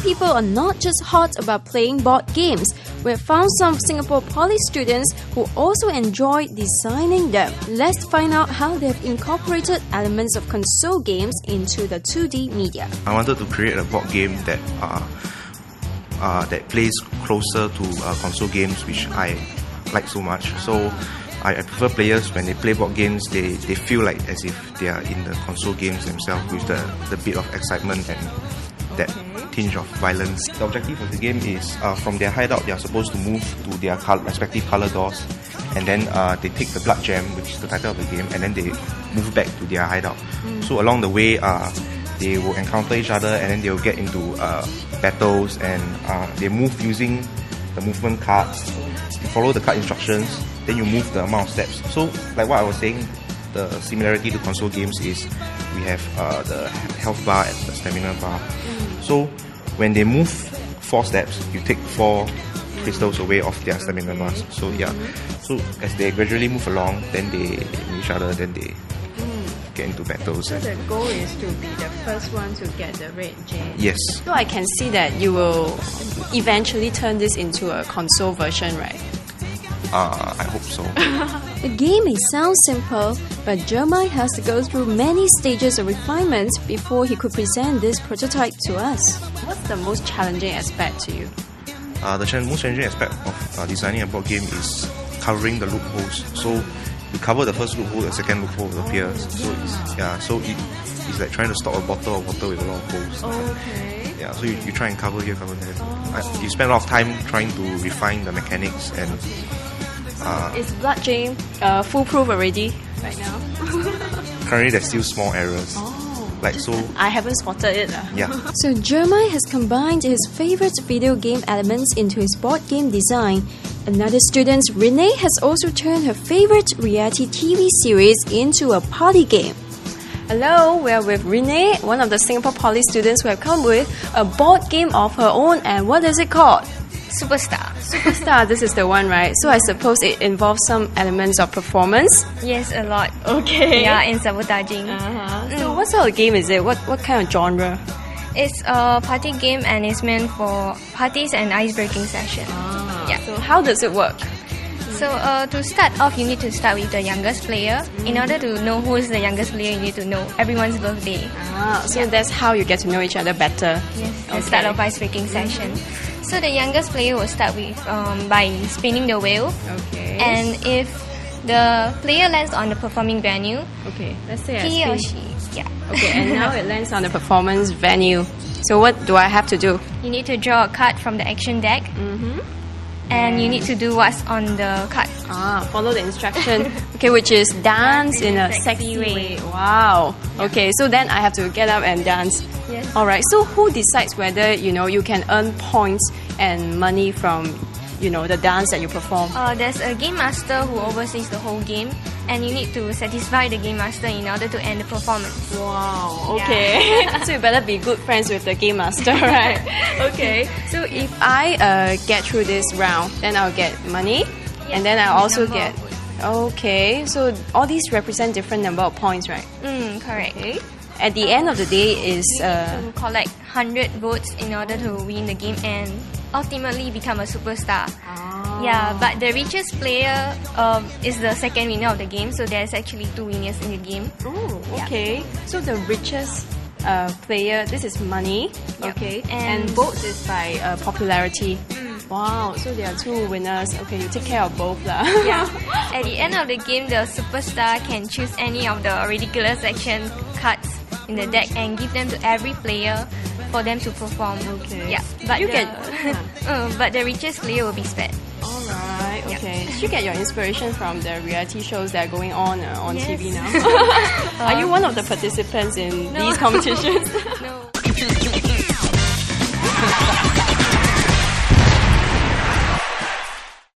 people are not just hot about playing board games. We have found some Singapore Poly students who also enjoy designing them. Let's find out how they've incorporated elements of console games into the 2D media. I wanted to create a board game that plays closer to console games, which I like so much. So I prefer players when they play board games, they feel like as if they are in the console games themselves with the bit of excitement and that tinge of violence. The objective of the game is from their hideout they are supposed to move to their respective color doors, and then they take the blood gem, which is the title of the game, and then they move back to their hideout. So along the way they will encounter each other, and then they will get into battles, and they move using the movement cards. You follow the card instructions, then you move the amount of steps. So like what I was saying, the similarity to console games is we have the health bar and the stamina bar. So when they move 4 steps, you take 4 crystals away of their stamina bars. So yeah, so as they gradually move along, then they meet each other, then they get into battles. So the goal is to be the first one to get the red gem. Yes. So I can see that you will eventually turn this into a console version, right? I hope so. The game may sound simple, but Jeremiah has to go through many stages of refinement before he could present this prototype to us. What's the most challenging aspect to you? The most challenging aspect of designing a board game is covering the loopholes. So you cover the first loophole, the second loophole will appear. So it's like trying to stop a bottle of water with a lot of holes. Okay. Yeah, so you try and cover here, cover there. You spend a lot of time trying to refine the mechanics and. Is blood gem foolproof already right now? Currently there's still small errors. So I haven't spotted it. Yeah. So Jeremiah has combined his favorite video game elements into his board game design. Another student, Renee, has also turned her favorite reality TV series into a party game. Hello, we are with Renee, one of the Singapore Poly students who have come with a board game of her own. And what is it called? Superstar, this is the one, right? So I suppose it involves some elements of performance? Yes, a lot. Okay. Yeah, and sabotaging. So what sort of game is it? What kind of genre? It's a party game and it's meant for parties and ice-breaking session. Yeah. So how does it work? So to start off, you need to start with the youngest player. In order to know who is the youngest player, you need to know everyone's birthday. So that's how you get to know each other better. Yes, the start of ice-breaking session. So the youngest player will start with by spinning the wheel. Okay. And if the player lands on the performing venue, let's say he or she, Okay, and now it lands on the performance venue. So what do I have to do? You need to draw a card from the action deck. And you need to do what's on the card. Follow the instruction. Which is dance in a sexy way. Wow. Okay, so then I have to get up and dance. Yes. Alright, so who decides whether, you can earn points and money from, the dance that you perform? There's a game master who oversees the whole game, and you need to satisfy the game master in order to end the performance. Wow, okay. So you better be good friends with the game master, right? Okay, so if I get through this round, then I'll get money, and then I also get... Okay, so all these represent different number of points, right? Correct. Okay. At the end of the day is... to collect 100 votes in order to win the game and ultimately become a superstar. Yeah, but the richest player is the second winner of the game, so there's actually 2 winners in the game. Oh, okay. So the richest player, this is money, okay, and votes is by popularity. Wow, so there are 2 winners. Okay, you take care of both lah. Yeah. At the end of the game, the superstar can choose any of the ridiculous action cards in the deck and give them to every player for them to perform. Okay. Yeah, but but the richest player will be spared. Alright, okay. Did you get your inspiration from the reality shows that are going on TV now? Are you one of the participants in these competitions? No.